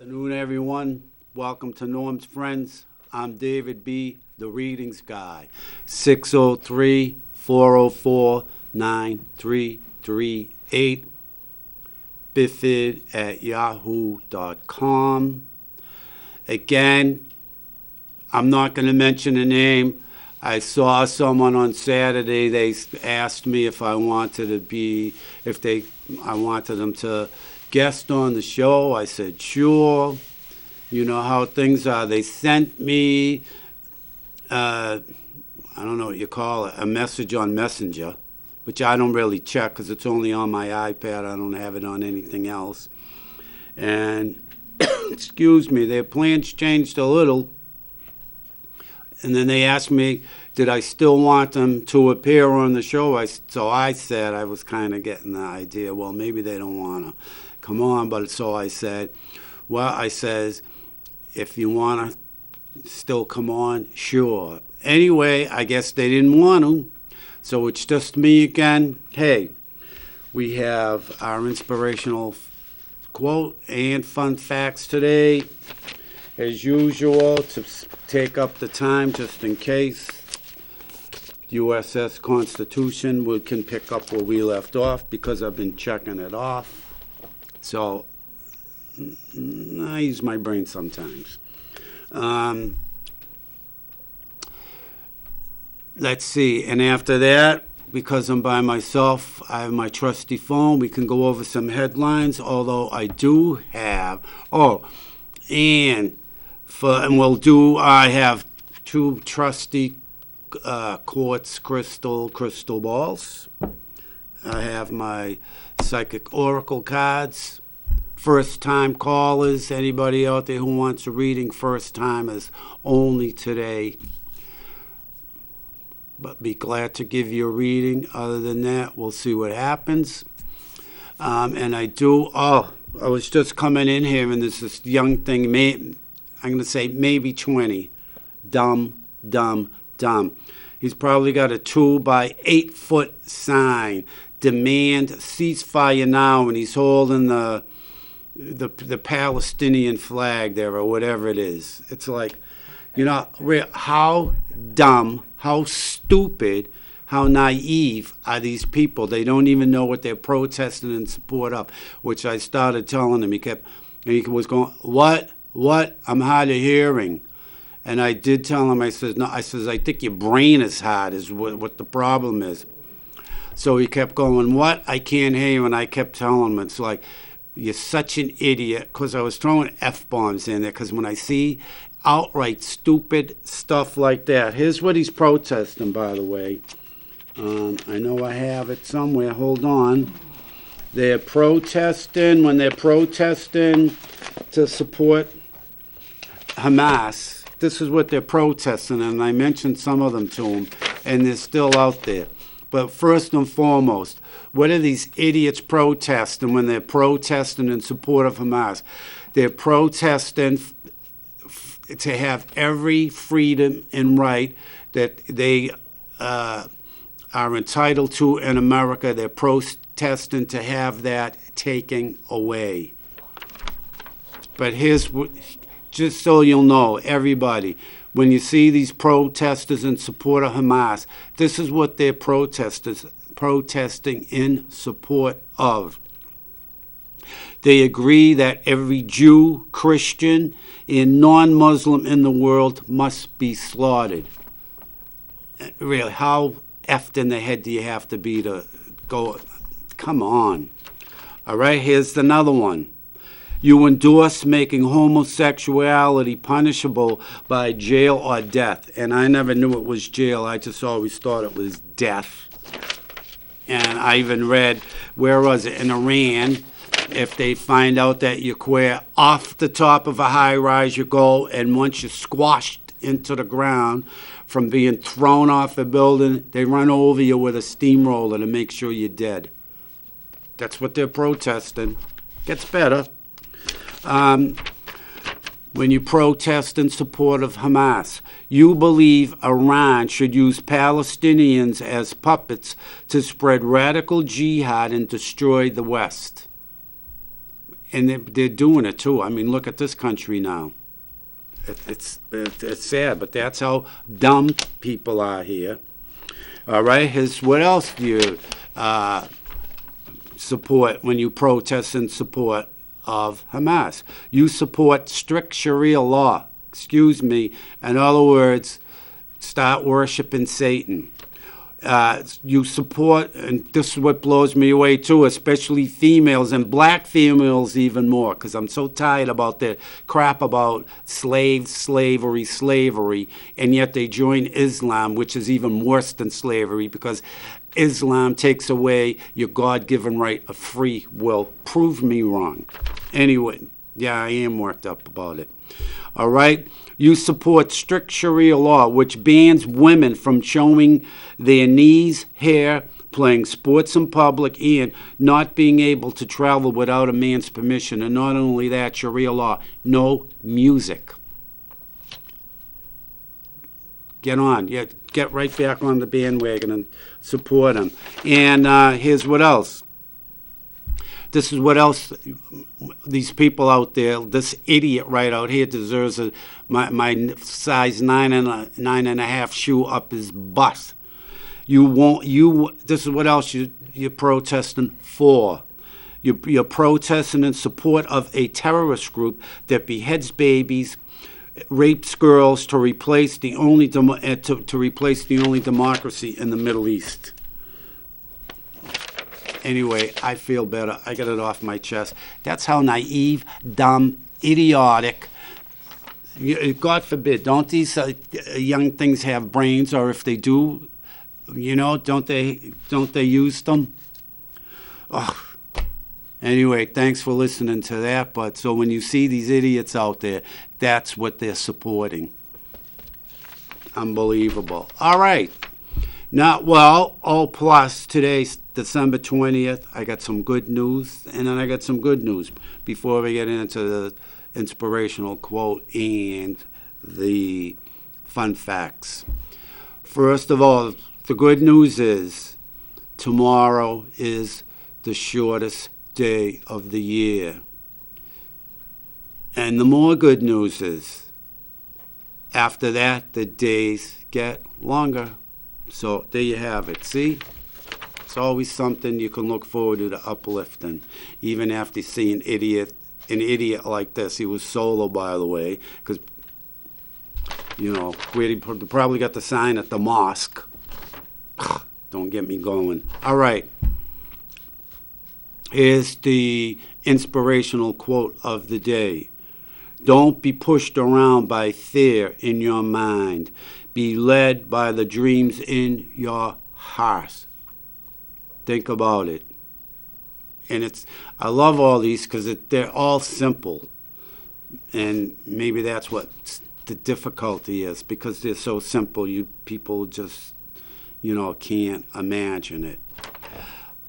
Afternoon, everyone. Welcome to Norm's Friends. I'm David B., the readings guy. 603-404-9338. Biffid@yahoo.com. Again, I'm not going to mention a name. I saw someone on Saturday. They asked me if I wanted them to guest on the show. I said, sure. You know how things are. They sent me, I don't know what you call it, a message on Messenger, which I don't really check because it's only on my iPad. I don't have it on anything else. And, excuse me, their plans changed a little. And then they asked me, did I still want them to appear on the show? So I said, I was kind of getting the idea, well, maybe they don't want to come on. But so I said, if you want to still come on, sure. Anyway, I guess they didn't want to. So it's just me again. Hey, we have our inspirational quote and fun facts today. As usual, to take up the time just in case. USS Constitution, we can pick up where we left off because I've been checking it off. So I use my brain sometimes. Let's see. And after that, because I'm by myself, I have my trusty phone. We can go over some headlines, although I do have... I have two trusty quartz crystal balls. I have my psychic oracle cards. First time callers, anybody out there who wants a reading, first timers only today. But be glad to give you a reading. Other than that, we'll see what happens. I was just coming in here and there's this young thing, I'm going to say maybe 20. Dumb. He's probably got a 2-by-8 foot sign. Demand ceasefire now, and he's holding the Palestinian flag there or whatever it is. It's like, how dumb, how stupid, how naive are these people? They don't even know what they're protesting in support of, which I started telling him. He was going, what? I'm hard of hearing. And I did tell him, I said, I think your brain is hard is what the problem is. So he kept going, what? I can't hear you. And I kept telling him, it's like, you're such an idiot, because I was throwing F-bombs in there, because when I see outright stupid stuff like that, here's what he's protesting, by the way. I know I have it somewhere. Hold on. They're protesting, when they're protesting to support Hamas, this is what they're protesting, and I mentioned some of them to him, and they're still out there. But first and foremost, what are these idiots protesting when they're protesting in support of Hamas? They're protesting to have every freedom and right that they are entitled to in America. They're protesting to have that taken away. But here's what... Just so you'll know, everybody, when you see these protesters in support of Hamas, this is what they're protesting in support of. They agree that every Jew, Christian, and non-Muslim in the world must be slaughtered. Really, how effed in the head do you have to be to go? Come on. All right, here's another one. You endorse making homosexuality punishable by jail or death. And I never knew it was jail. I just always thought it was death. And I even read, where was it, in Iran, if they find out that you're queer, off the top of a high rise you go, and once you're squashed into the ground from being thrown off a building, they run over you with a steamroller to make sure you're dead. That's what they're protesting. Gets better. When you protest in support of Hamas, you believe Iran should use Palestinians as puppets to spread radical jihad and destroy the West. And they're doing it too. I mean, look at this country now. It's sad, but that's how dumb people are here. All right, here's what else do you support when you protest in support of Hamas? You support strict Sharia law. Excuse me. In other words, start worshiping Satan. You support, and this is what blows me away too, especially females and black females even more, because I'm so tired about the crap about slavery, and yet they join Islam, which is even worse than slavery, because Islam takes away your God-given right of free will. Prove me wrong. Anyway, yeah, I am worked up about it. All right? You support strict Sharia law, which bans women from showing their knees, hair, playing sports in public, and not being able to travel without a man's permission. And not only that, Sharia law, no music. Get on. Yeah, get right back on the bandwagon and support them. And here's what else. This is what else these people out there, this idiot right out here deserves my size 9.5 shoe up his butt. This is what else you're protesting for. You're protesting in support of a terrorist group that beheads babies, rapes girls to replace the only democracy in the Middle East. Anyway, I feel better. I got it off my chest. That's how naive, dumb, idiotic. God forbid, don't these young things have brains? Or if they do, don't they use them? Oh. Anyway, thanks for listening to that. But so when you see these idiots out there, that's what they're supporting. Unbelievable. All right. Plus today's December 20th. I got some good news, and then I got some good news before we get into the inspirational quote and the fun facts. First of all, the good news is tomorrow is the shortest day of the year. And the more good news is, after that, the days get longer. So there you have it. See? It's always something you can look forward to uplifting. Even after seeing an idiot like this. He was solo, by the way, because, where he probably got the sign at the mosque. Don't get me going. All right. Here's the inspirational quote of the day. Don't be pushed around by fear in your mind. Be led by the dreams in your heart. Think about it. And I love all these because they're all simple. And maybe that's what the difficulty is, because they're so simple. You people just, can't imagine it.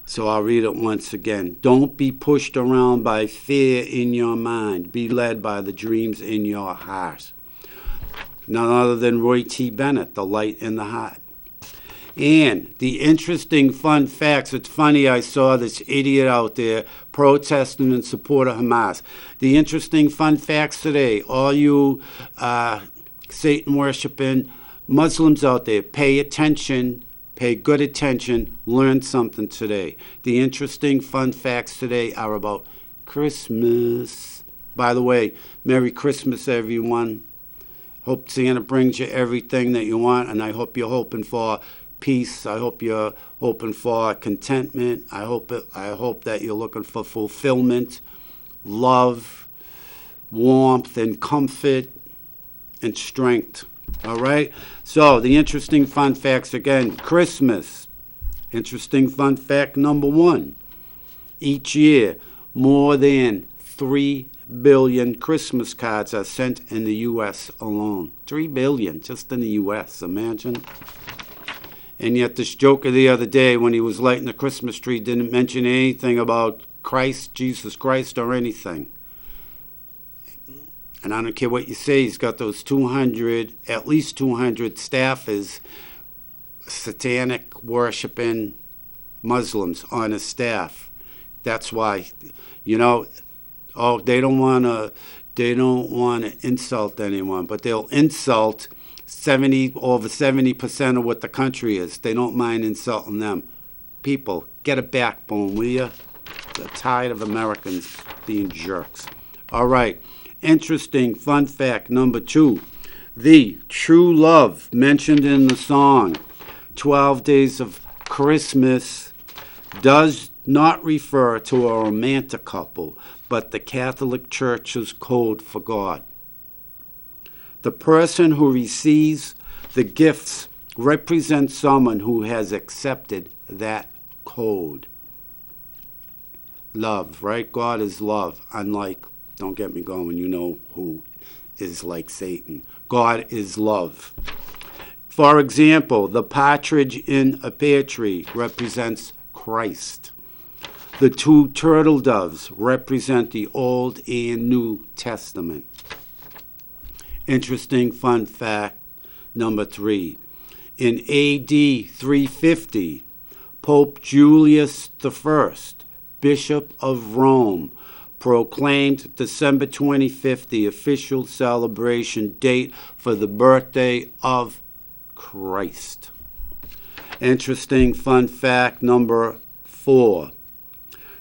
So I'll read it once again. Don't be pushed around by fear in your mind. Be led by the dreams in your heart. None other than Roy T. Bennett, The Light in the Heart. And the interesting fun facts, it's funny, I saw this idiot out there protesting in support of Hamas. The interesting fun facts today, all you Satan-worshiping Muslims out there, pay attention, pay good attention, learn something today. The interesting fun facts today are about Christmas. By the way, Merry Christmas, everyone. Hope Santa brings you everything that you want, and I hope you're hoping for peace. I hope you're hoping for contentment. I hope that you're looking for fulfillment, love, warmth, and comfort, and strength. All right? So the interesting fun facts again. Christmas. Interesting fun fact number 1. Each year, more than 3 billion Christmas cards are sent in the U.S. alone. 3 billion just in the U.S. Imagine. And yet this joker the other day when he was lighting the Christmas tree didn't mention anything about Christ, Jesus Christ, or anything. And I don't care what you say, he's got those at least 200 staffers, satanic worshiping Muslims on his staff. That's why, Oh, they don't want to insult anyone, but they'll insult 70% of what the country is. They don't mind insulting them. People, get a backbone, will you? I'm tired of Americans being jerks. All right. Interesting fun fact number 2. The true love mentioned in the song 12 Days of Christmas does not refer to a romantic couple, but the Catholic Church's code for God. The person who receives the gifts represents someone who has accepted that code. Love, right? God is love, unlike, don't get me going, you know who is like Satan. God is love. For example, the partridge in a pear tree represents Christ. The 2 turtle doves represent the Old and New Testament. Interesting fun fact number 3. In AD 350, Pope Julius I, Bishop of Rome, proclaimed December 25th the official celebration date for the birthday of Christ. Interesting fun fact number 4.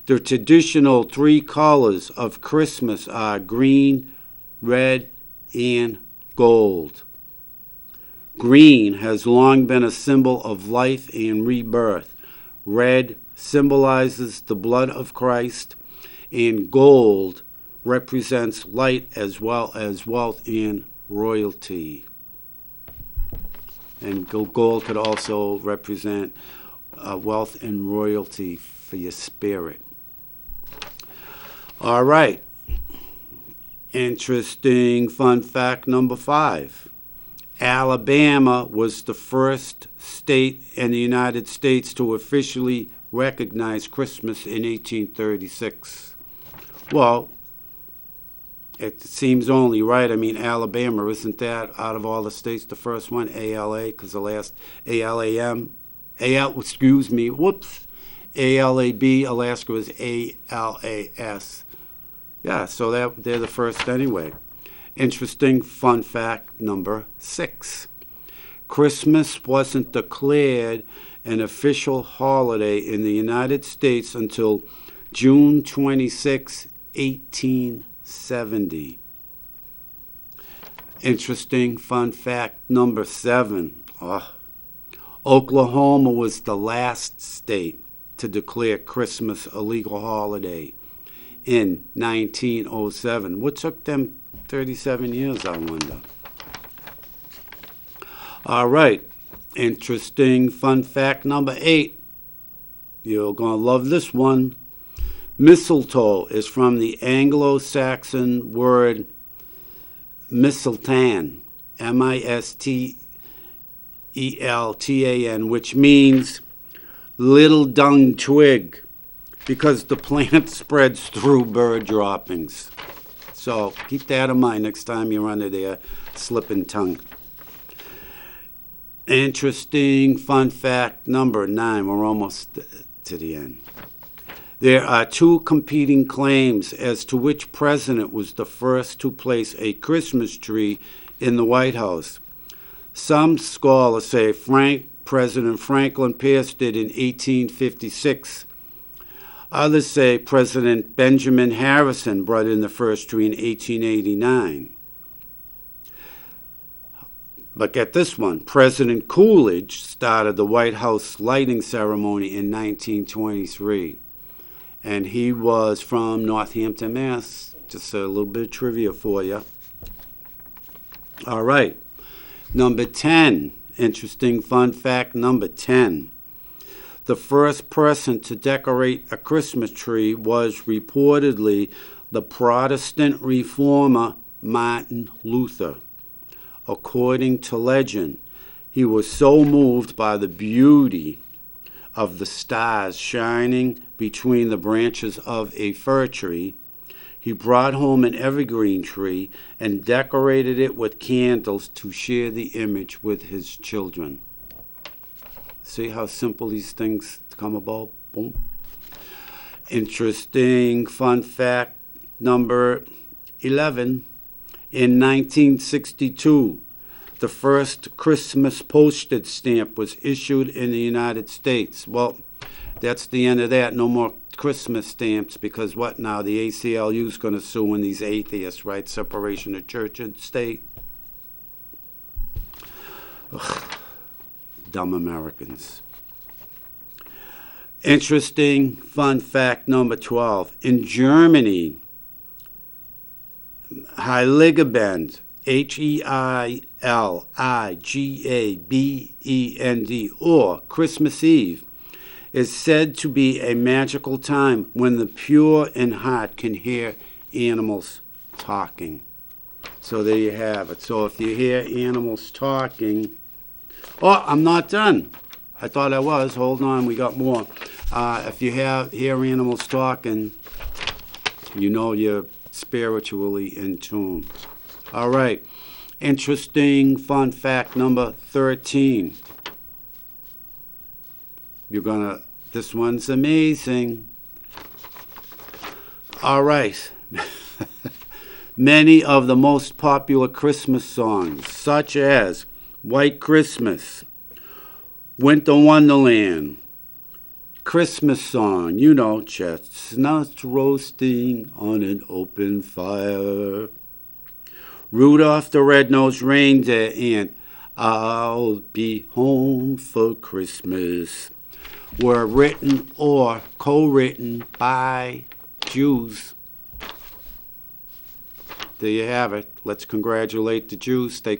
The traditional 3 colors of Christmas are green, red, and gold. Green has long been a symbol of life and rebirth. Red symbolizes the blood of Christ, and gold represents light as well as wealth and royalty. And gold could also represent wealth and royalty for your spirit. All right. Interesting fun fact number 5. Alabama was the first state in the United States to officially recognize Christmas in 1836. Well, it seems only right. I mean, Alabama, isn't that out of all the states the first one? ALA, because the last ALAM, ALAB, Alaska was ALAS. Yeah, so they're the first anyway. Interesting fun fact number 6. Christmas wasn't declared an official holiday in the United States until June 26, 1870. Interesting fun fact number 7. Oklahoma was the last state to declare Christmas a legal holiday in 1907. What took them 37 years, I wonder? All right. Interesting fun fact number 8. You're going to love this one. Mistletoe is from the Anglo-Saxon word mistletoe, misteltan, which means little dung twig, because the plant spreads through bird droppings. So keep that in mind next time you're under there slipping tongue. Interesting fun fact number 9. We're almost to the end. There are 2 competing claims as to which president was the first to place a Christmas tree in the White House. Some scholars say President Franklin Pierce did in 1856. Others say President Benjamin Harrison brought in the first tree in 1889. But get this one. President Coolidge started the White House lighting ceremony in 1923. And he was from Northampton, Mass. Just a little bit of trivia for you. All right. Number 10. Interesting fun fact number 10. The first person to decorate a Christmas tree was reportedly the Protestant reformer Martin Luther. According to legend, he was so moved by the beauty of the stars shining between the branches of a fir tree, he brought home an evergreen tree and decorated it with candles to share the image with his children. See how simple these things come about? Boom. Interesting fun fact number 11. In 1962, the first Christmas postage stamp was issued in the United States. Well, that's the end of that. No more Christmas stamps, because what now? The ACLU is going to sue when these atheists, right? Separation of church and state. Ugh, dumb Americans. Interesting fun fact number 12. In Germany, Heiligabend, Heiligabend, or Christmas Eve, is said to be a magical time when the pure in heart can hear animals talking. So there you have it. So if you hear animals talking, oh, I'm not done. I thought I was. Hold on, we got more. If you hear animals talking, you know you're spiritually in tune. All right. Interesting fun fact number 13. This one's amazing. All right. Many of the most popular Christmas songs, such as White Christmas, Winter Wonderland, Christmas song, chestnuts roasting on an open fire, Rudolph the Red-Nosed Reindeer, and I'll Be Home for Christmas, were written or co-written by Jews. There you have it. Let's congratulate the Jews. They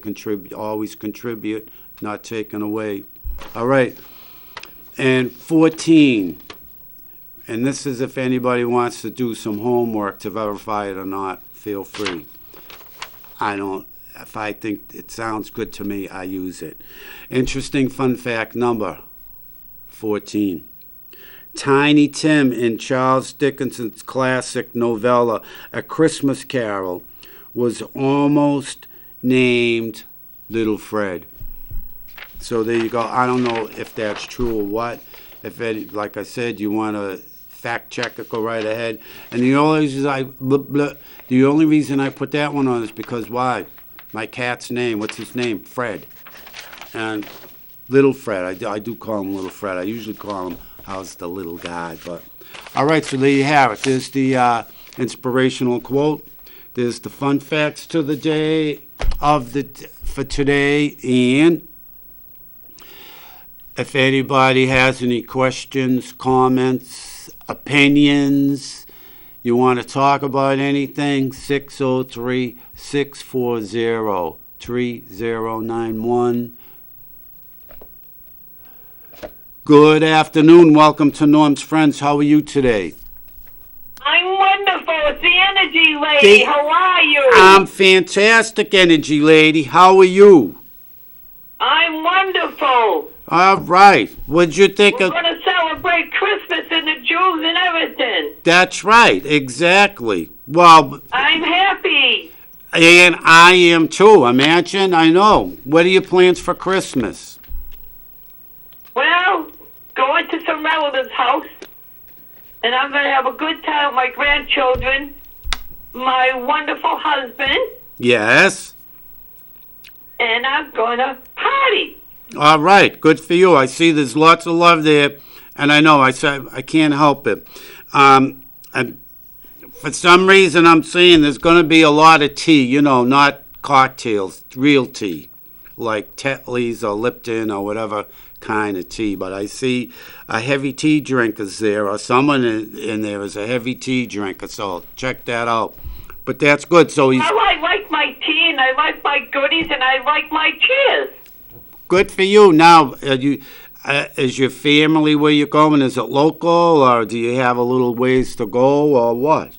always contribute, not taken away. All right. And 14. And this is if anybody wants to do some homework to verify it or not, feel free. If I think it sounds good to me, I use it. Interesting fun fact number 14. Tiny Tim in Charles Dickens's classic novella, A Christmas Carol, was almost named Little Fred. So there you go. I don't know if that's true or what. Like I said, you want to fact check it, go right ahead. And the only reason I put that one on is because why? My cat's name, what's his name? Fred. And Little Fred, I do call him Little Fred. I usually call him, how's the little guy? But all right, so there you have it. There's the inspirational quote. There's the fun facts to the day for today. And if anybody has any questions, comments, opinions, you want to talk about anything, 603-640-3091. Good afternoon. Welcome to Norm's Friends. How are you today? I'm wonderful. It's the Energy Lady. How are you? I'm fantastic, Energy Lady. How are you? I'm wonderful. All right. What'd you think We're going to celebrate Christmas and the Jews and everything. That's right. Exactly. Well, I'm happy. And I am too. Imagine. I know. What are your plans for Christmas? Well, going to some relative's house, and I'm going to have a good time with my grandchildren, my wonderful husband. Yes. And I'm going to party. All right. Good for you. I see there's lots of love there, and I know I can't help it. And for some reason, I'm seeing there's going to be a lot of tea, not cocktails, real tea, like Tetley's or Lipton or whatever kind of tea. But I see a heavy tea drinkers there, or someone in there is a heavy tea drinker, so check that out. But that's good. So I like my tea, and I like my goodies, and I like my cheers. Good for you. Now, is your family where you're going? Is it local, or do you have a little ways to go, or what?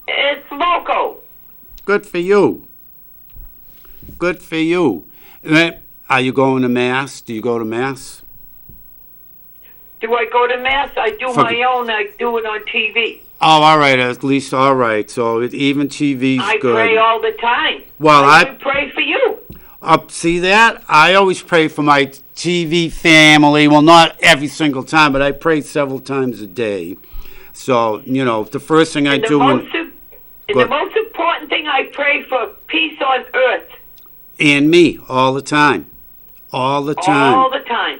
It's local. Good for you. Good for you. Are you going to Mass? Do you go to Mass? Do I go to Mass? I do my own. I do it on TV. Oh, all right. At least, all right. So even TV's good. I pray all the time. Well, I pray for you. See that? I always pray for my TV family. Well, not every single time, but I pray several times a day. So, you know, the first thing I And the do most, when... and Go the most important thing, I pray for peace on earth And me, all the time. All the time. all the time.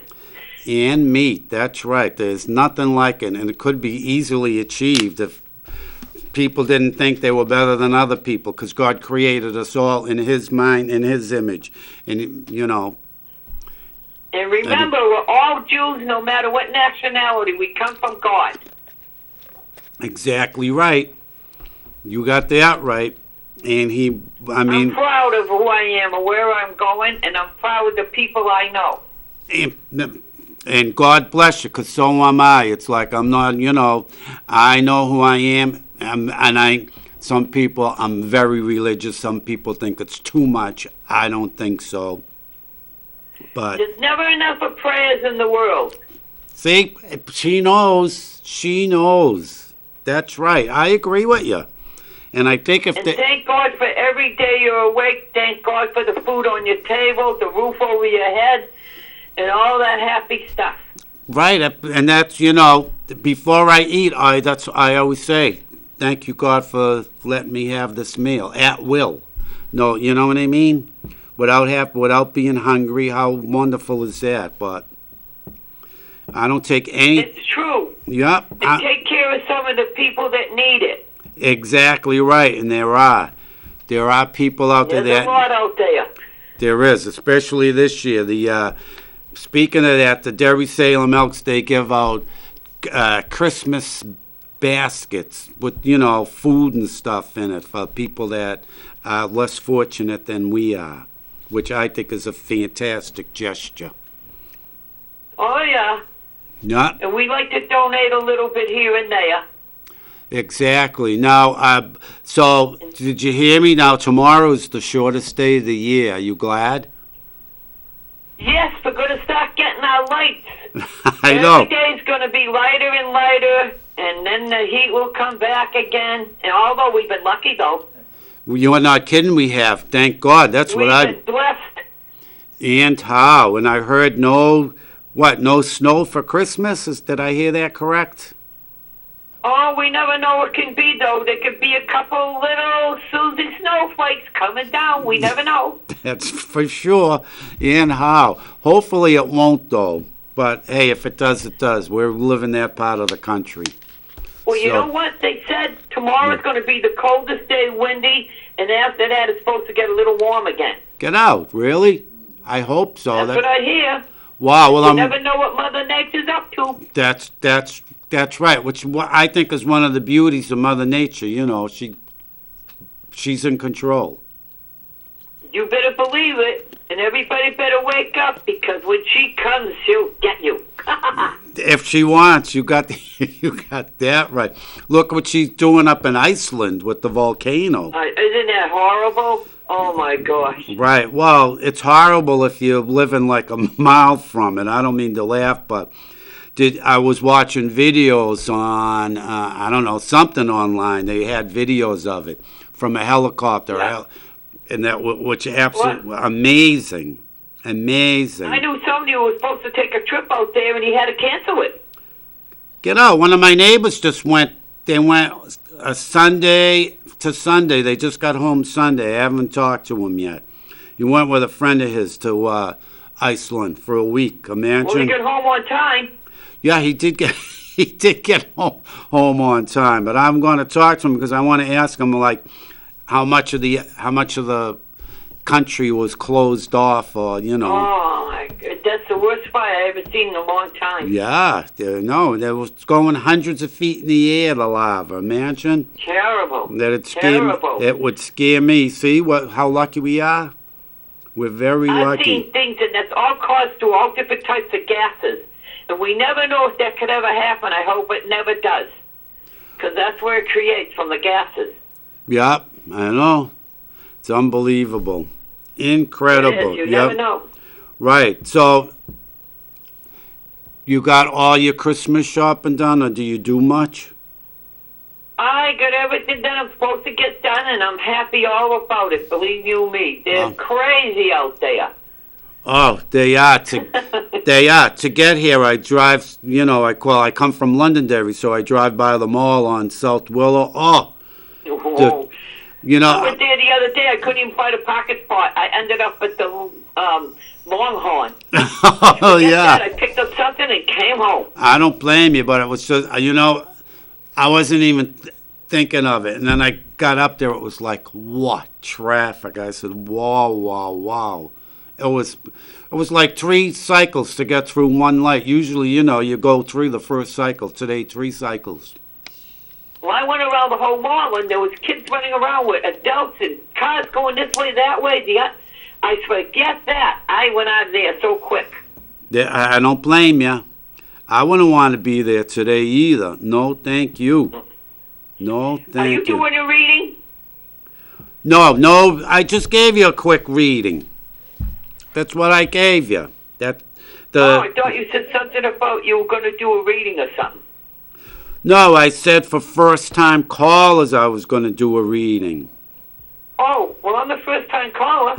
And meat, that's right. There's nothing like it, and it could be easily achieved if people didn't think they were better than other people, because God created us all in His mind, in His image. And, you know, And remember, we're all Jews, no matter what nationality. We come from God. exactly right. You got that right. And He, I mean... I'm proud of who I am and where I'm going, and I'm proud of the people I know. And God bless you, because so am I. It's like I'm not, you know, I know who I am, some people, I'm very religious. Some people think it's too much. I don't think so. But, There's never enough of prayers in the world. see, she knows. She knows. That's right. I agree with you. And I think if And they... thank God for every day you're awake. Thank God for the food on your table, the roof over your head, and all that happy stuff. Right, and that's, you know, before I eat, I always say, thank you, God, for letting me have this meal at will. No, you know what I mean? Without being hungry. How wonderful is that? But I don't take any... It's true. Yep. And take care of some of the people that need it. Exactly right, and there are people out there There's a lot out there. There is, especially this year. Speaking of that, the Derry Salem Elks, they give out Christmas baskets with, you know, food and stuff in it for people that are less fortunate than we are, which I think is a fantastic gesture. Oh, yeah. Yeah. And we like to donate a little bit here and there. Exactly. Now, so did you hear me? Now, tomorrow is the shortest day of the year. Are you glad? Yes, we're going to start getting our lights. I know. Every day's going to be lighter and lighter, and then the heat will come back again. And although we've been lucky, though. You are not kidding. We have. Thank God. That's what We've been blessed. And how? And I heard no snow for Christmas. Did I hear that correct? Oh, we never know what can be, though. There could be a couple little Susie snowflakes coming down. We never know. That's for sure. And how? Hopefully it won't, though. But, hey, if it does, it does. We're living that part of the country. Well, you know what? They said tomorrow's going to be the coldest day, windy, and after that it's supposed to get a little warm again. Get out. Really? I hope so. That's what I hear. Wow. Well, You never know what Mother Nature's up to. That's right, which I think is one of the beauties of Mother Nature. You know, she's in control. You better believe it, and everybody better wake up, because when she comes, she'll get you. If she wants, you got that right. Look what she's doing up in Iceland with the volcano. Isn't that horrible? Oh, my gosh. Right. Well, it's horrible if you're living like a mile from it. I don't mean to laugh, but I was watching videos on, I don't know, something online. They had videos of it from a helicopter. Yeah. And which absolutely amazing. Amazing. I knew somebody who was supposed to take a trip out there, and he had to cancel it. Get out. One of my neighbors just went. They went Sunday to Sunday. They just got home Sunday. I haven't talked to him yet. He went with a friend of his to Iceland for a week. Imagine. Well, he got home on time. Yeah, he did get home on time. But I'm going to talk to him because I want to ask him, like, how much of the country was closed off, or, you know. Oh, my God. That's the worst fire I ever seen in a long time. Yeah, there was going hundreds of feet in the air, the lava. Imagine. Terrible. Terrible. It would scare me. See how lucky we are? We're very lucky. I've seen things, and that's all caused through all different types of gases. And we never know if that could ever happen. I hope it never does. Because that's where it creates, from the gases. Yep, I know. It's unbelievable. Incredible. You never know. Right. So, you got all your Christmas shopping done, or do you do much? I got everything done I'm supposed to get done, and I'm happy all about it. Believe you me. They're crazy out there. Oh, they are. They are. To get here, I drive, I come from Londonderry, so I drive by the mall on South Willow. Oh, the, Whoa. you I know, went there the other day. I couldn't even find a parking spot. I ended up at the Longhorn. oh, Forget that. yeah. I picked up something and came home. I don't blame you, but it was just, I wasn't even thinking of it. And then I got up there, it was like, what? Traffic. I said, wow, wow, wow. It was like 3 cycles to get through one light. Usually, you go through the first cycle. Today, 3 cycles. Well, I went around the whole mall, and there was kids running around with adults and cars going this way, that way. I forget that. I went out of there so quick. Yeah, I don't blame you. I wouldn't want to be there today either. No, thank you. No, Are you thank you. doing a reading? No, I just gave you a quick reading. That's what I gave you. Oh, I thought you said something about you were going to do a reading or something. No, I said for first-time callers I was going to do a reading. Oh, well, I'm the first-time caller.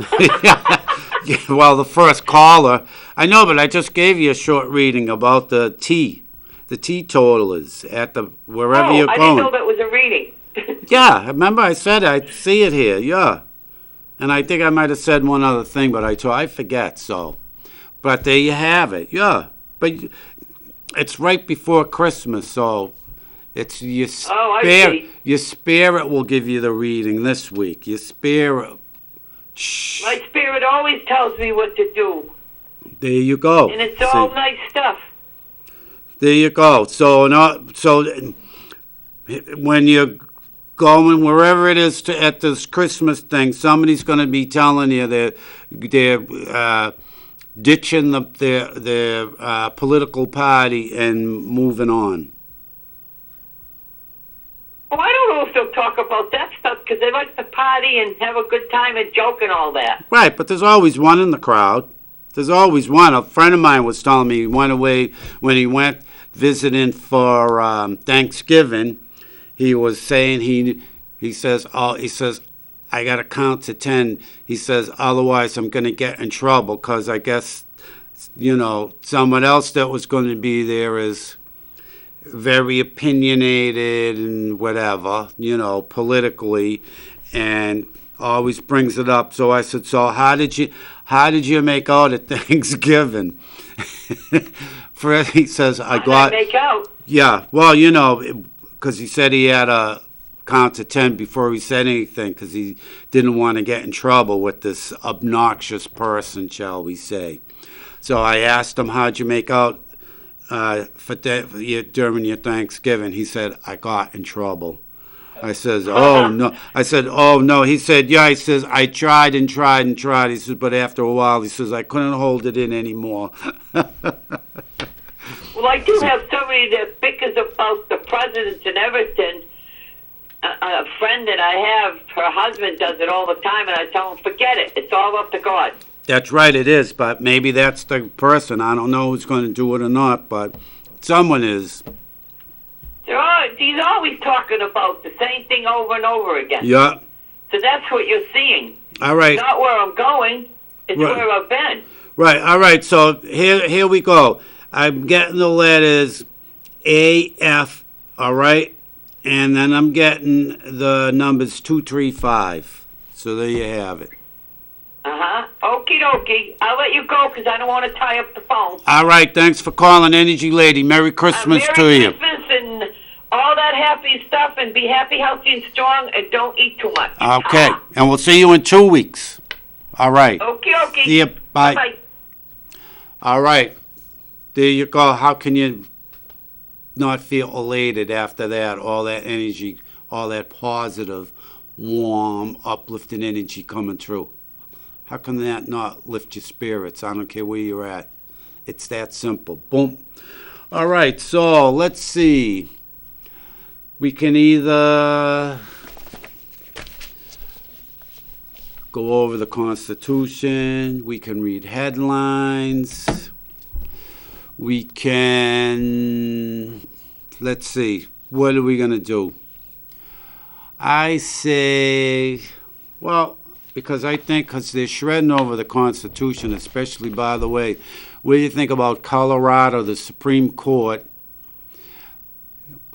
Yeah, well, the first caller. I know, but I just gave you a short reading about the teetotalers at wherever you're I going. didn't know that was a reading. Yeah, remember I said I see it here. Yeah, and I think I might have said one other thing, but I forget. So, but there you have it. Yeah, but it's right before Christmas, so it's your Oh, I spirit. see. Your spirit will give you the reading this week. Your spirit. Shh. My spirit always tells me what to do, There you go. and it's all nice stuff. There you go. So when you're going wherever it is at this Christmas thing, somebody's going to be telling you they're ditching their political party and moving on. Well, I don't know if they'll talk about that stuff because they like to party and have a good time and joke and all that. Right, but there's always one in the crowd. There's always one. A friend of mine was telling me he went away when he went visiting for Thanksgiving. He was saying he says I got to count to 10. He says otherwise I'm going to get in trouble because I guess someone else that was going to be there is very opinionated and whatever, politically, and always brings it up. So I said, so how did you make out at Thanksgiving? He says, I got. Make out. Yeah, well, because he said he had a count to 10 before he said anything because he didn't want to get in trouble with this obnoxious person, shall we say. So I asked him, how'd you make out during your Thanksgiving? He said, I got in trouble. I says, oh, no. I said, oh, no. He said, yeah. He says, I tried and tried and tried. He says, but after a while, he says, I couldn't hold it in anymore. Well, I do have somebody that bickers about the presidents and everything. A friend that I have, her husband does it all the time, and I tell him, forget it. It's all up to God. That's right, it is, but maybe that's the person. I don't know who's going to do it or not, but someone is. He's always talking about the same thing over and over again. Yeah. So that's what you're seeing. All right. It's not where I'm going. It's Right. where I've been. Right, all right, so here we go. I'm getting the letters A, F, all right? And then I'm getting the numbers 2, 3, 5. So there you have it. Uh-huh. Okie dokie. I'll let you go because I don't want to tie up the phone. All right, thanks for calling, Energy Lady. Merry Christmas to Merry you. Christmas and all that happy stuff, and be happy, healthy, and strong, and don't eat too much. Okay, and we'll see you in 2 weeks. All right. Okie dokie. See you. Bye. Bye-bye. All right. There you go. How can you not feel elated after that? All that energy, all that positive, warm, uplifting energy coming through. How can that not lift your spirits? I don't care where you're at. It's that simple. Boom. All right, so let's see. We can either go over the Constitution, we can read headlines, we can, let's see, what are we going to do? I say, well, because I think because they're shredding over the Constitution, especially, by the way, what do you think about Colorado, the Supreme Court,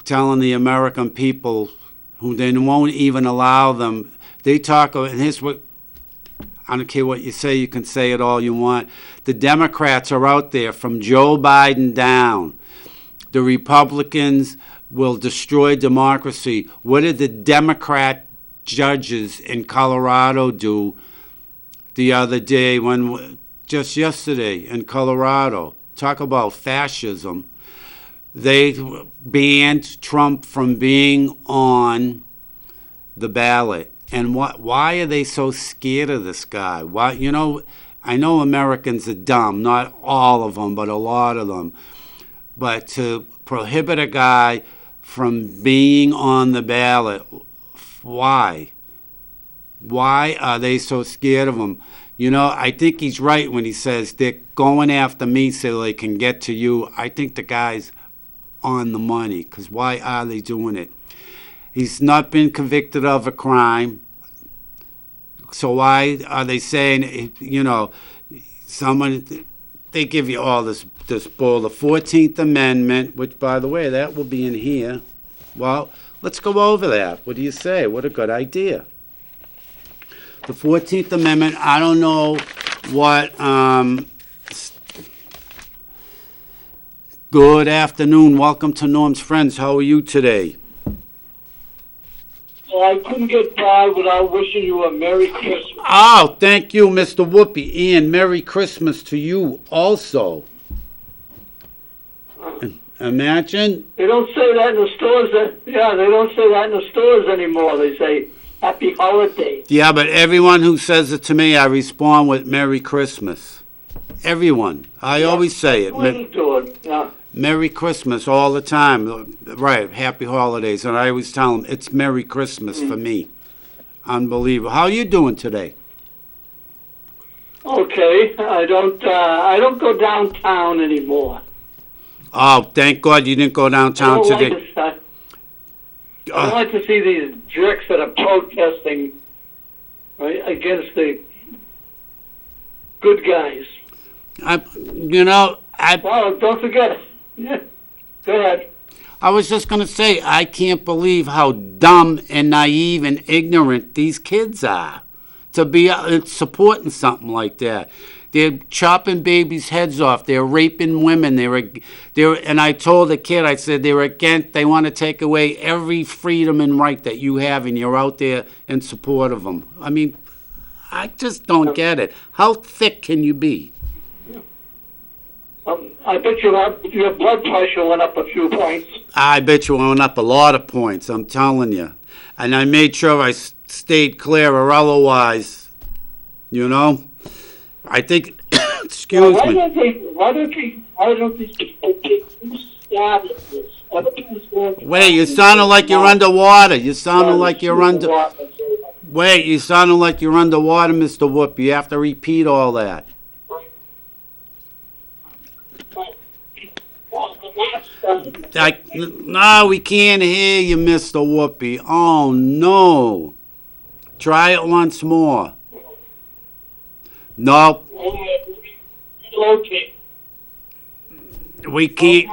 telling the American people who they won't even allow them, they talk, and here's what, I don't care what you say, you can say it all you want. The Democrats are out there from Joe Biden down. The Republicans will destroy democracy. What did the Democrat judges in Colorado do the other day, just yesterday in Colorado? Talk about fascism. They banned Trump from being on the ballot. And why are they so scared of this guy? Why, I know Americans are dumb, not all of them, but a lot of them. But to prohibit a guy from being on the ballot, why? Why are they so scared of him? I think he's right when he says they're going after me so they can get to you. I think the guy's on the money, because why are they doing it? He's not been convicted of a crime. So why are they saying, they give you all this bull. The 14th Amendment, which, by the way, that will be in here. Well, let's go over that. What do you say? What a good idea. The 14th Amendment, I don't know what... Good afternoon. Welcome to Norm's Friends. How are you today? I couldn't get by without wishing you a Merry Christmas. Oh, thank you, Mr. Whoopi. And Merry Christmas to you also. Imagine. They don't say that in the stores. They don't say that in the stores anymore. They say Happy Holidays. Yeah, but everyone who says it to me, I respond with Merry Christmas. Everyone. I always say it. Yeah. Merry Christmas all the time. Right, Happy Holidays. And I always tell them, it's Merry Christmas for me. Unbelievable. How are you doing today? Okay. I don't go downtown anymore. Oh, thank God you didn't go downtown today. I don't like to see these jerks that are protesting, right, against the good guys. Well, don't forget it. Yeah. Go ahead. I was just going to say, I can't believe how dumb and naive and ignorant these kids are to be supporting something like that. They're chopping babies' heads off. They're raping women. And I told the kid, I said, they want to take away every freedom and right that you have, and you're out there in support of them. I mean, I just don't get it. How thick can you be? I bet your blood pressure went up a few points. I bet you it went up a lot of points, I'm telling you. And I made sure I stayed clear, or otherwise, I think, excuse me. Why don't these people get too started this? Wait, you sounded like you're underwater. You sounded like you're underwater. Wait, you sounded like you're underwater, Mr. Whoop. You have to repeat all that. No, we can't hear you, Mr. Whoopi. Oh, no. Try it once more. No. We can't.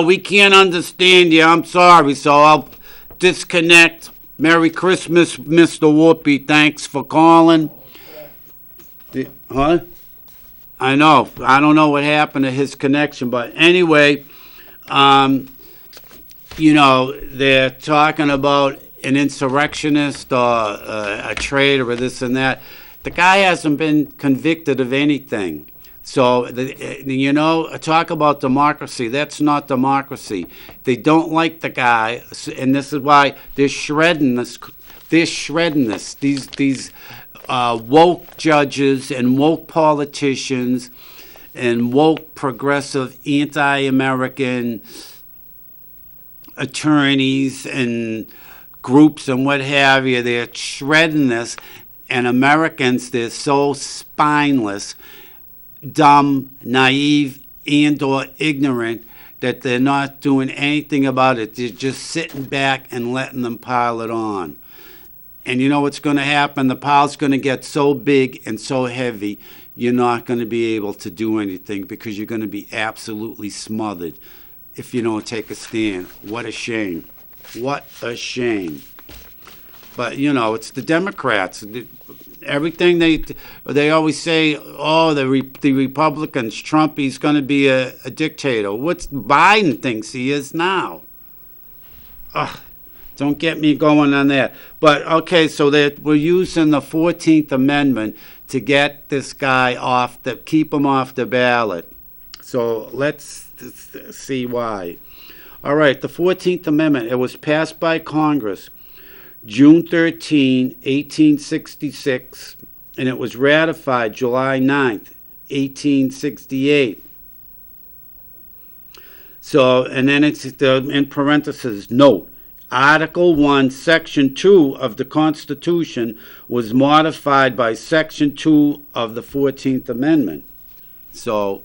We can't understand you. I'm sorry, so I'll disconnect. Merry Christmas, Mr. Whoopi. Thanks for calling. Huh? I know. I don't know what happened to his connection, but anyway, they're talking about an insurrectionist or a traitor or this and that. The guy hasn't been convicted of anything. So, talk about democracy. That's not democracy. They don't like the guy, and this is why they're shredding this. They're shredding this. These woke judges and woke politicians and woke progressive anti-American attorneys and groups and what have you, they're shredding this. And Americans, they're so spineless, dumb, naive, and or ignorant that they're not doing anything about it. They're just sitting back and letting them pile it on. And you know what's going to happen? The pile's going to get so big and so heavy, you're not going to be able to do anything because you're going to be absolutely smothered if you don't take a stand. What a shame. What a shame. But, you know, it's the Democrats. Everything they always say, oh, the Republicans, Trump, he's going to be a dictator. What's Biden thinks he is now? Ugh. Don't get me going on that. But, okay, so we're using the 14th Amendment to get this guy keep him off the ballot. So let's see why. All right, the 14th Amendment, it was passed by Congress June 13, 1866, and it was ratified July 9th, 1868. So, and then it's in parentheses, note, Article 1, Section 2 of the Constitution was modified by Section 2 of the 14th Amendment. So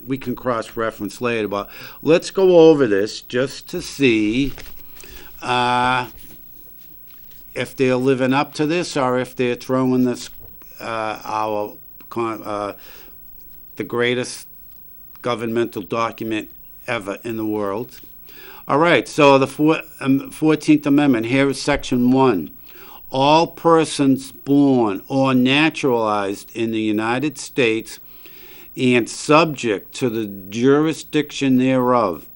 we can cross-reference later, but let's go over this just to see if they're living up to this or if they're throwing this, the greatest governmental document ever in the world. All right, so the 14th Amendment, here is Section 1. All persons born or naturalized in the United States and subject to the jurisdiction thereof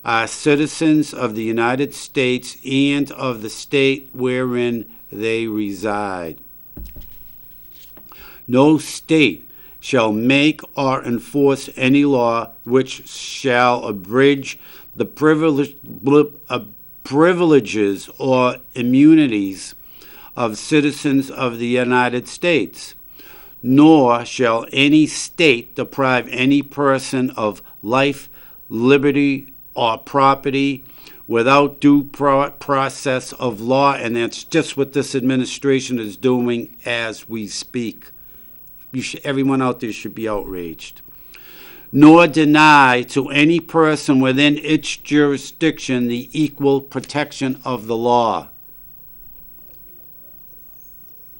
are citizens of the United States and of the state wherein they reside. No state shall make or enforce any law which shall abridge the privileges or immunities of citizens of the United States, nor shall any state deprive any person of life, liberty, or property without due process of law, and that's just what this administration is doing as we speak. Everyone out there should be outraged. Nor deny to any person within its jurisdiction the equal protection of the law.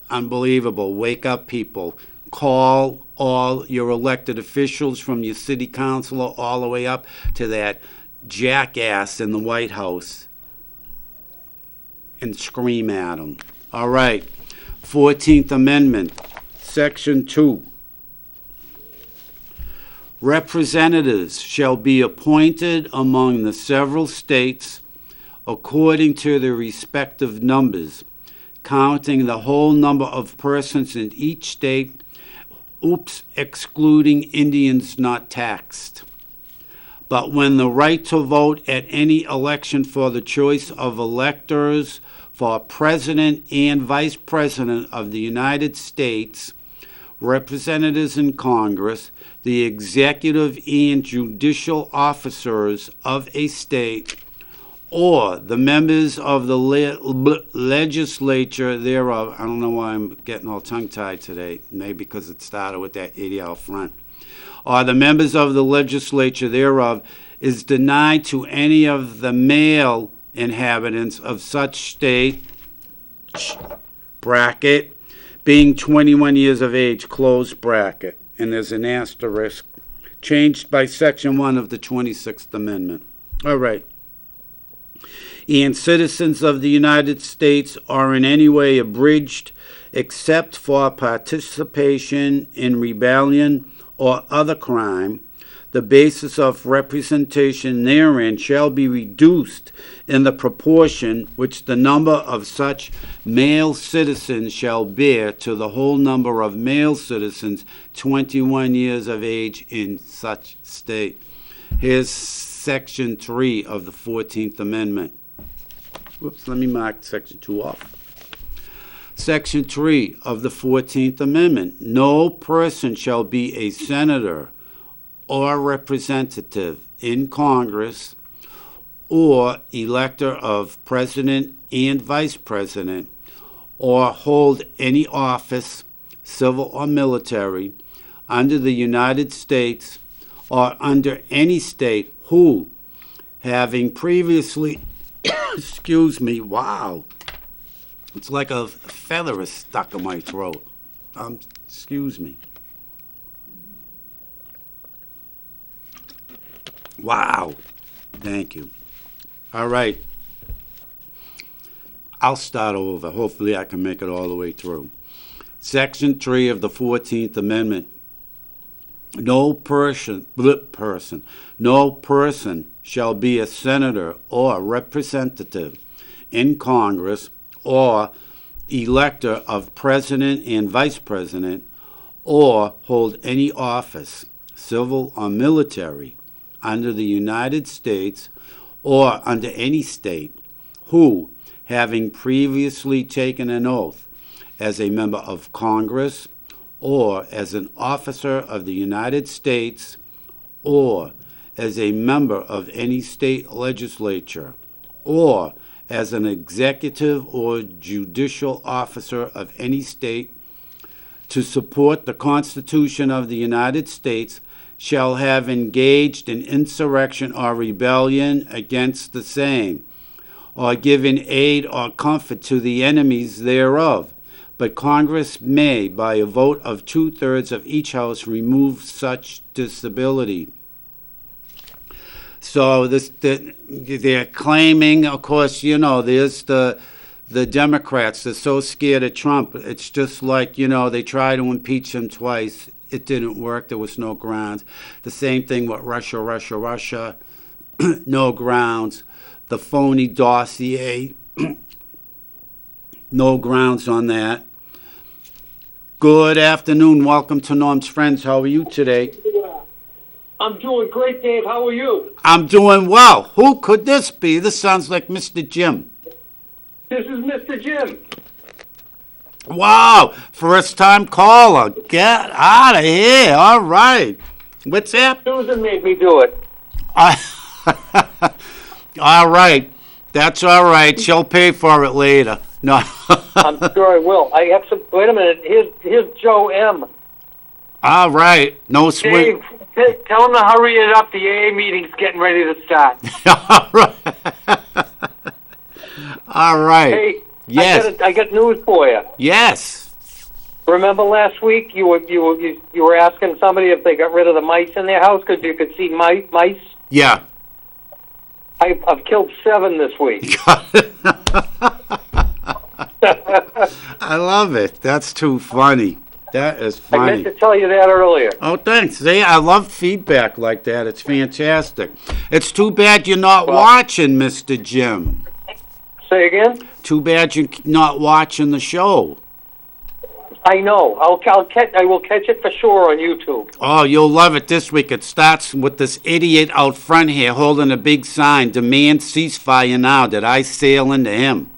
Unbelievable. Wake up, people. Call all your elected officials from your city councilor all the way up to that jackass in the White House and scream at him. All right. 14th Amendment, Section 2. Representatives shall be appointed among the several states according to their respective numbers, counting the whole number of persons in each state, excluding Indians not taxed. But when the right to vote at any election for the choice of electors for President and Vice President of the United States, representatives in Congress, the executive and judicial officers of a state, or the members of the legislature thereof. I don't know why I'm getting all tongue-tied today, maybe because it started with that idiot out front. Or the members of the legislature thereof is denied to any of the male inhabitants of such state, bracket, being 21 years of age, close bracket. And there's an asterisk, changed by Section 1 of the 26th Amendment. All right. And citizens of the United States are in any way abridged except for participation in rebellion or other crime. The basis of representation therein shall be reduced in the proportion which the number of such male citizens shall bear to the whole number of male citizens 21 years of age in such state. Here's Section 3 of the 14th Amendment. Whoops, let me mark Section 2 off. Section 3 of the 14th Amendment. No person shall be a senator or representative in Congress or elector of president and vice president or hold any office, civil or military, under the United States or under any state who, having previously It's like a feather is stuck in my throat. Excuse me. Wow. Thank you. All right. I'll start over. Hopefully I can make it all the way through. Section 3 of the 14th Amendment. No person shall be a senator or representative in Congress or elector of president and vice president or hold any office, civil or military, under the United States or under any state, who, having previously taken an oath as a member of Congress or as an officer of the United States or as a member of any state legislature or as an executive or judicial officer of any state, to support the Constitution of the United States, shall have engaged in insurrection or rebellion against the same, or given aid or comfort to the enemies thereof. But Congress may, by a vote of 2/3 of each house, remove such disability. So they're claiming, of course, there's the Democrats. They're so scared of Trump. It's just like, they tried to impeach him twice. It didn't work. There was no grounds. The same thing with Russia. No grounds. The phony dossier. No grounds on that. Good afternoon. Welcome to Norm's Friends. How are you today? I'm doing great, Dave. How are you? I'm doing well. Who could this be? This sounds like Mr. Jim. This is Mr. Jim. Wow. First time caller. Get out of here. All right. What's that? Susan made me do it. All right. That's all right. She'll pay for it later. No. I'm sure I will. I have some. Wait a minute. Here's Joe M. All right. No swing. Dave, tell him to hurry it up. The AA meeting's getting ready to start. All right. All right. Hey, yes. I got news for you. Yes. Remember last week you were asking somebody if they got rid of the mice in their house because you could see mice? Yeah. I've killed 7 this week. I love it. That's too funny. That is funny. I meant to tell you that earlier. Oh, thanks. See, I love feedback like that. It's fantastic. It's too bad you're not watching, Mr. Jim. Say again? Too bad you're not watching the show. I know. I will catch it for sure on YouTube. Oh, you'll love it this week. It starts with this idiot out front here holding a big sign, "Demand ceasefire now." Did I sail into him?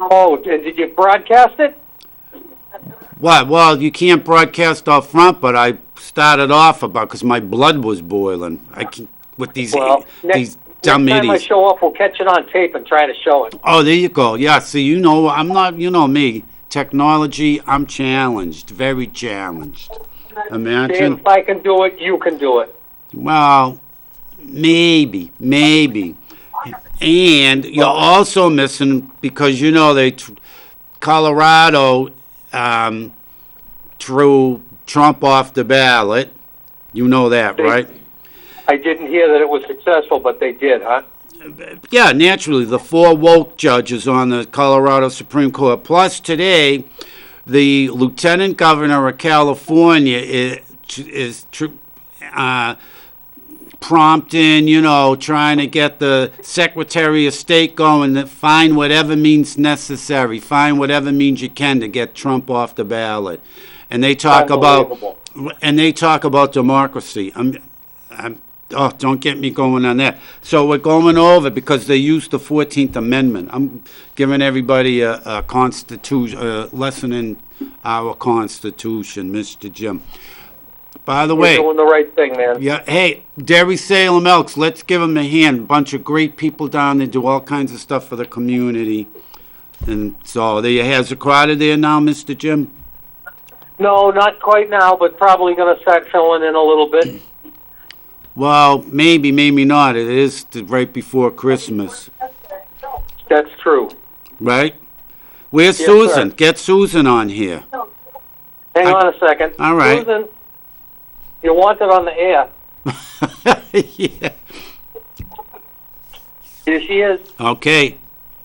Oh, did you broadcast it? What? Well, you can't broadcast out front, but I started off because my blood was boiling. With these dumb next time idiots. I show up, we'll catch it on tape and try to show it. Oh, there you go. Yeah, see, I'm not, me. Technology, I'm challenged, very challenged. Imagine. If I can do it, you can do it. Well, maybe. And you're also missing, because, Colorado threw Trump off the ballot. You know that, right? I didn't hear that it was successful, but they did, huh? Yeah, naturally, the 4 woke judges on the Colorado Supreme Court. Plus, today, the lieutenant governor of California is prompting, trying to get the Secretary of State going to find whatever means necessary, find whatever means you can to get Trump off the ballot. And they talk about democracy. Oh, don't get me going on that. So we're going over because they used the 14th Amendment. I'm giving everybody a lesson in our Constitution, Mr. Jim. By the way, you're doing the right thing, man. Yeah. Hey, Derry Salem Elks, let's give them a hand. A bunch of great people down there do all kinds of stuff for the community. And so there you have. Is it crowded there now, Mr. Jim? No, not quite now, but probably going to start filling in a little bit. Well, maybe not. It is right before Christmas. That's true. Right? Where's Yes, Susan? sir. Get Susan on here. Hang on a second. All right. Susan, you're wanted on the air. Yeah. Here she is. Okay.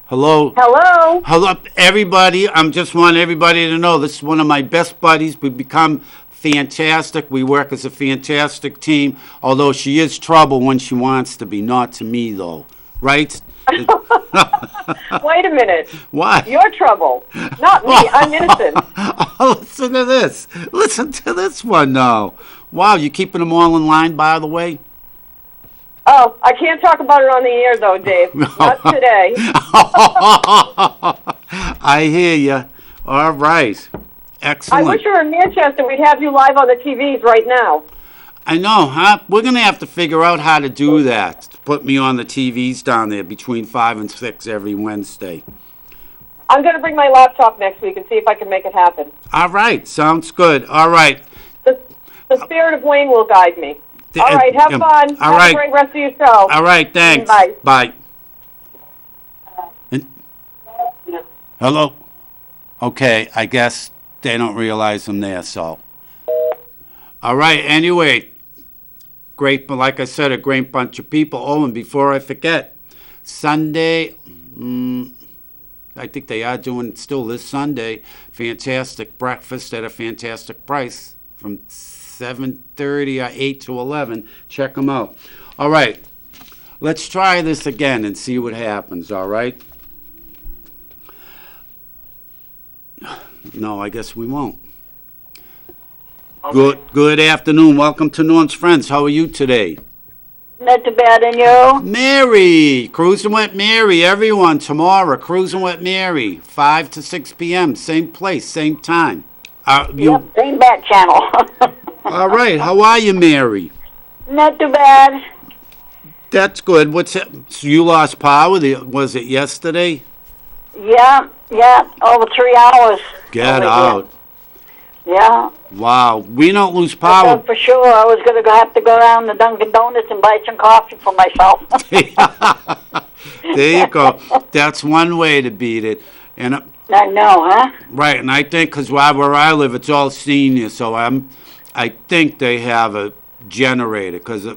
Hello. Hello. Hello, everybody. I just want everybody to know this is one of my best buddies. We've become fantastic. We work as a fantastic team, although she is trouble when she wants to be. Not to me, though. Right? Wait a minute. What? You're trouble. Not me. I'm innocent. Oh, listen to this. Listen to this one now. Wow, you keeping them all in line, by the way? Oh, I can't talk about it on the air, though, Dave. Not today. I hear you. All right. I Excellent. wish you were in Manchester. We'd have you live on the TVs right now. I know, huh? We're going to have to figure out how to do that. To put me on the TVs down there between 5 and 6 every Wednesday. I'm going to bring my laptop next week and see if I can make it happen. All right. Sounds good. All right. The spirit of Wayne will guide me. All right, have fun. All have right. a great rest of your show. All right. Thanks. Bye. Bye. And- Hello? Okay. I guess they don't realize I'm there, so. All right. Anyway. Great, but like I said, a great bunch of people. Oh, and before I forget, Sunday, I think they are doing it still this Sunday, fantastic breakfast at a fantastic price from 7:30 or 8 to 11. Check them out. All right, let's try this again and see what happens, all right? No, I guess we won't. Good afternoon. Welcome to Norm's Friends. How are you today? Not too bad, and you? Mary, Cruising with Mary, everyone, tomorrow, Cruising with Mary, 5 to 6 p.m., same place, same time. Same back channel. All right, how are you, Mary? Not too bad. That's good. What's it? So you lost power, was it yesterday? Yeah, over 3 hours. Get over out. here. Yeah. Wow, we don't lose I power. thought for sure I was going to have to go down to Dunkin' Donuts and buy some coffee for myself. There you go. That's one way to beat it. And I know, huh? right, and I think because where I live, it's all senior, so I think they have a generator because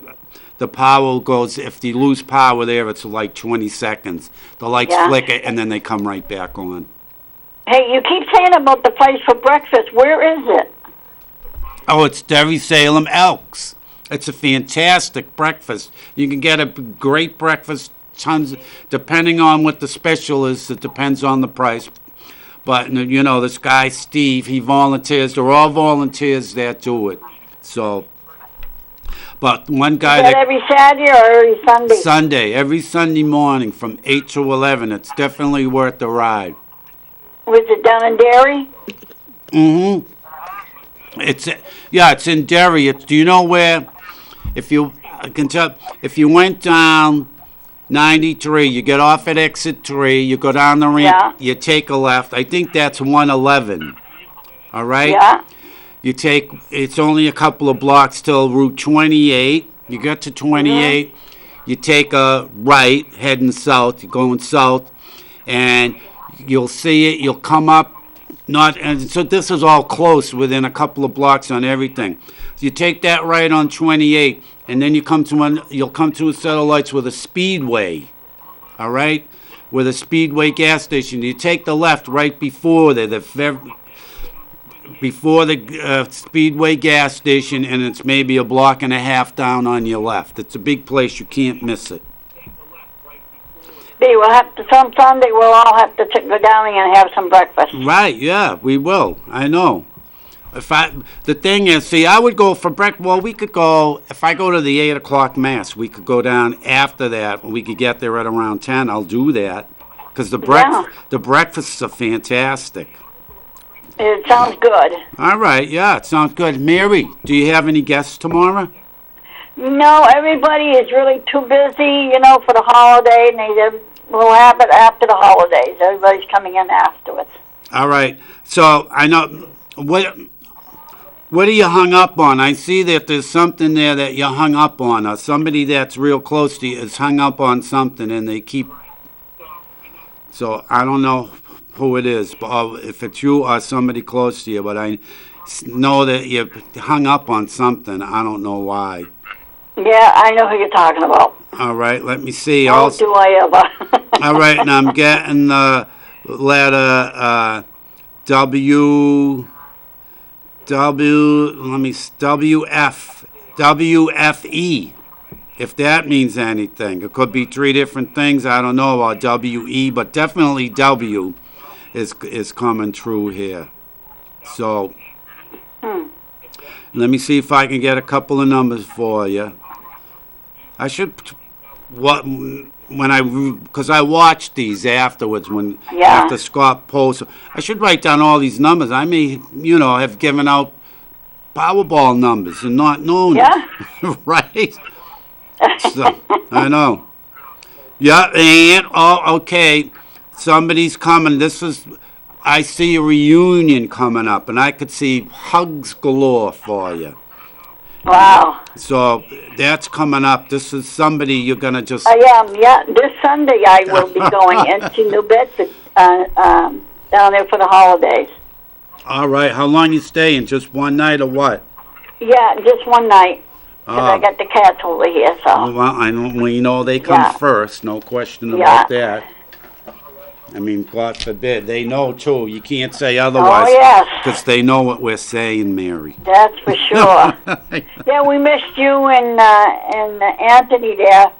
the power goes. If they lose power there, it's like 20 seconds. The lights Yeah. flicker and then they come right back on. Hey, you keep saying about the place for breakfast. Where is it? Oh, it's Derry Salem Elks. It's a fantastic breakfast. You can get a great breakfast, tons, depending on what the special is. It depends on the price. But, you know, this guy, Steve, he volunteers. They're all volunteers that do it. So, but one guy Is that every Saturday or every Sunday? Sunday, every Sunday morning from 8 to 11. It's definitely worth the ride. Was it down in Derry? Mm-hmm. It's in Derry. Do you know where? I can tell, if you went down 93, you get off at exit 3, you go down the ramp, you take a left. I think that's 111. All right? Yeah. It's only a couple of blocks till Route 28. You get to 28, you take a right, heading south, you're going south, and you'll see it, you'll come up, and so this is all close within a couple of blocks on everything. So you take that right on 28, and then you'll come to a set of lights with a speedway, all right? With a speedway gas station. You take the left right before there, before the speedway gas station, and it's maybe a block and a half down on your left. It's a big place, you can't miss it. Some Sunday we'll all have to go down and have some breakfast. Right, yeah, we will. I know. The thing is, see, I would go for breakfast. Well, we could go, if I go to the 8 o'clock mass, we could go down after that. We could get there at around 10. I'll do that. Because the breakfasts are fantastic. It sounds good. All right, yeah, it sounds good. Mary, do you have any guests tomorrow? No, everybody is really too busy, for the holiday, and we'll have it after the holidays. Everybody's coming in afterwards. All right. So I know what are you hung up on? I see that there's something there that you're hung up on, or somebody that's real close to you is hung up on something, and they keep. So I don't know who it is, if it's you or somebody close to you, but I know that you hung up on something. I don't know why. Yeah, I know who you're talking about. All right, let me see. Oh, do I ever? All right, and I'm getting the letter WFE. If that means anything. It could be three different things. I don't know about WE, but definitely W is coming through here. So let me see if I can get a couple of numbers for you. I should because I watched these afterwards after Scott posted. I should write down all these numbers. I may, have given out Powerball numbers and not known it. Right? So, I know. Yeah, and okay. Somebody's coming. I see a reunion coming up, and I could see hugs galore for you. Wow. So that's coming up. This is somebody you're gonna just. I am. Yeah, this Sunday I will be going into New Bedford down there for the holidays. All right. How long you staying? Just one night or what? Yeah, just one night. Because I got the cats over here, so. Well, I know. We know they come first. No question about that. I mean, God forbid. They know, too. You can't say otherwise. Oh, yes. Because they know what we're saying, Mary. That's for sure. Yeah, we missed you and Anthony there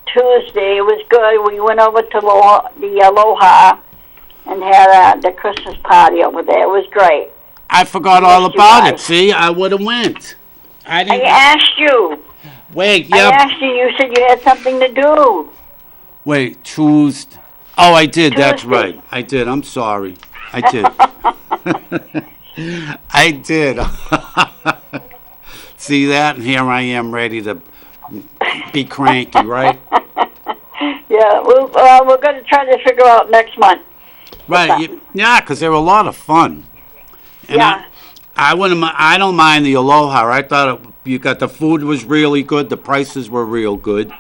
Tuesday. It was good. We went over to the Aloha and had the Christmas party over there. It was great. I forgot all about it. See, I would have went. I asked you. Wait, I asked you. You said you had something to do. Wait, Tuesday. Oh, I did. Tuesday. That's right. I did. I'm sorry. I did. I did. See that? And here I am ready to be cranky, right? Yeah, we're going to try to figure out next month. Right. Yeah, because they were a lot of fun. And yeah. I don't mind the Aloha. I thought the food was really good. The prices were real good.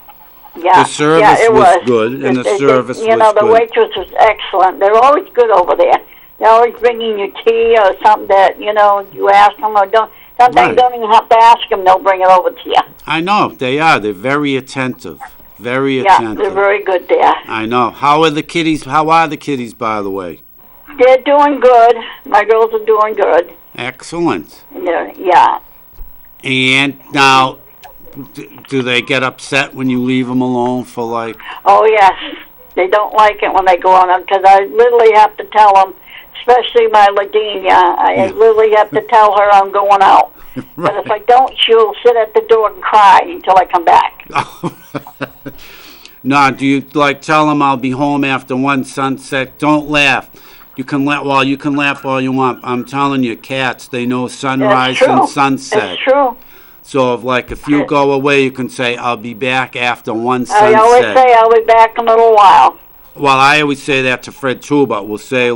Yeah, the service was good, and the service was good. The waitress was excellent. They're always good over there. They're always bringing you tea or something that, you ask them or don't. Sometimes you don't even have to ask them. They'll bring it over to you. I know. They are. They're very attentive. Very attentive. Yeah, they're very good there. I know. How are the kiddies, by the way? They're doing good. My girls are doing good. Excellent. Yeah. And now, do they get upset when you leave them alone for like? Oh, yes. They don't like it when they go on, because I literally have to tell them, especially my Ladina, I literally have to tell her I'm going out. Right. But if I don't, she'll sit at the door and cry until I come back. No, do you tell them I'll be home after one sunset? Don't laugh. You can laugh all you want. I'm telling you, cats, they know sunrise and sunset. It's true. So if you go away, you can say, I'll be back after one sunset. I always say I'll be back in a little while. Well, I always say that to Fred too, but we'll say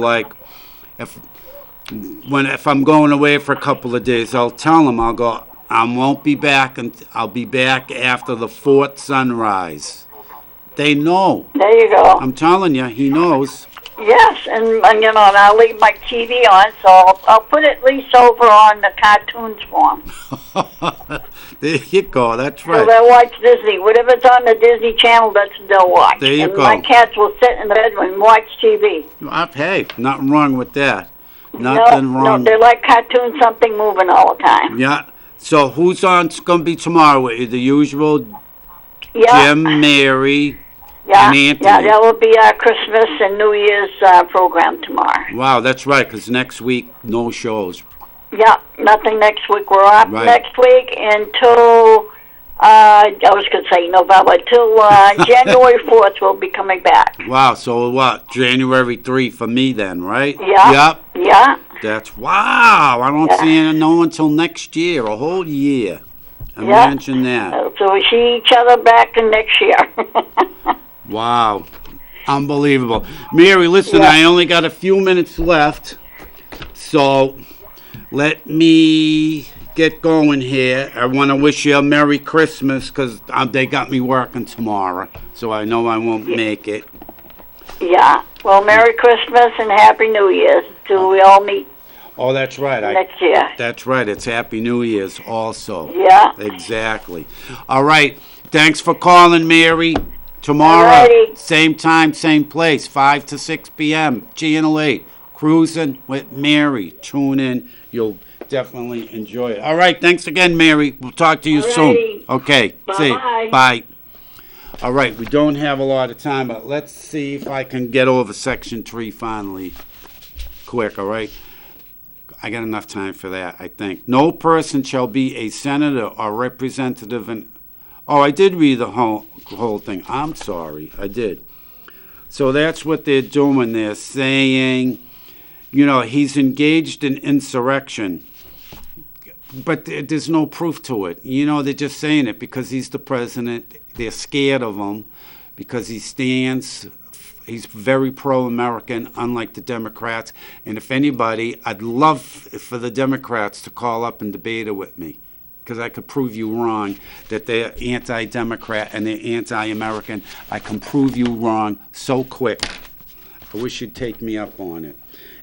if I'm going away for a couple of days, I'll tell him I won't be back, and I'll be back after the fourth sunrise. They know. There you go. I'm telling you, he knows. Yes, and I'll leave my TV on, so I'll put it at least over on the cartoons for them. There you go. That's right. So they'll watch Disney. Whatever's on the Disney Channel, that's what they'll watch. There you go. My cats will sit in the bedroom and watch TV. Hey, nothing wrong with that. Nothing wrong. No, they like cartoons, something moving all the time. Yeah. So who's going to be tomorrow with you? The usual Jim, Mary, and Anthony. Yeah, that will be our Christmas and New Year's program tomorrow. Wow, that's right, because next week, no shows. Yeah, nothing next week. We're off next week until, I was going to say November, until January 4th we'll be coming back. Wow, so what, January 3 for me then, right? Yeah. Yep. Yeah. Wow, I don't see no until next year, a whole year. Imagine that. So we see each other back in next year. Wow. Unbelievable. Mary, listen, I only got a few minutes left, so let me get going here. I want to wish you a Merry Christmas, because they got me working tomorrow, so I know I won't make it. Yeah. Well, Merry Christmas and Happy New Year's till we all meet Oh, that's right. next year. That's right. It's Happy New Year's also. Yeah. Exactly. All right. Thanks for calling, Mary. Tomorrow, Alrighty. same time, same place, 5 to 6 p.m. Channel 8, Cruising with Mary. Tune in. You'll definitely enjoy it. All right. Thanks again, Mary. We'll talk to you soon. Alrighty. Okay. See you. Bye-bye. Bye. All right. We don't have a lot of time, but let's see if I can get over Section 3 finally quick, all right? I got enough time for that, I think. No person shall be a senator or representative in... Oh, I did read the whole thing. I'm sorry. I did. So that's what they're doing. They're saying, he's engaged in insurrection. But there's no proof to it. They're just saying it because he's the president. They're scared of him because he's very pro-American, unlike the Democrats. And if anybody, I'd love for the Democrats to call up and debate it with me, because I could prove you wrong, that they're anti-Democrat and they're anti-American. I can prove you wrong so quick. I wish you'd take me up on it.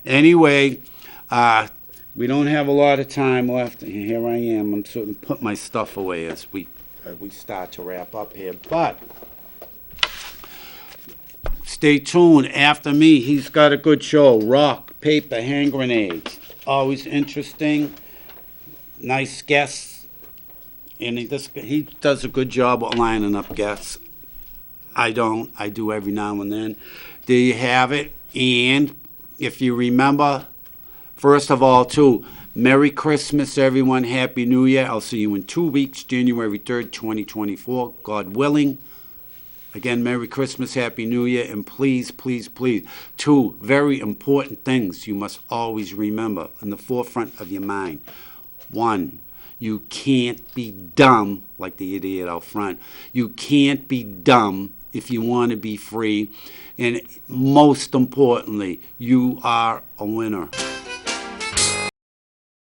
Anyway, we don't have a lot of time left. Here I am. I'm sort of put my stuff away as we start to wrap up here. But stay tuned. After me, he's got a good show. Rock, paper, hand grenades. Always interesting. Nice guests. And he does a good job of lining up guests. I don't. I do every now and then. There you have it. And if you remember, first of all, too, Merry Christmas, everyone. Happy New Year. I'll see you in 2 weeks, January 3rd, 2024, God willing. Again, Merry Christmas, Happy New Year, and please, please, please, 2 very important things you must always remember in the forefront of your mind. 1, you can't be dumb like the idiot out front. You can't be dumb if you want to be free. And most importantly, you are a winner.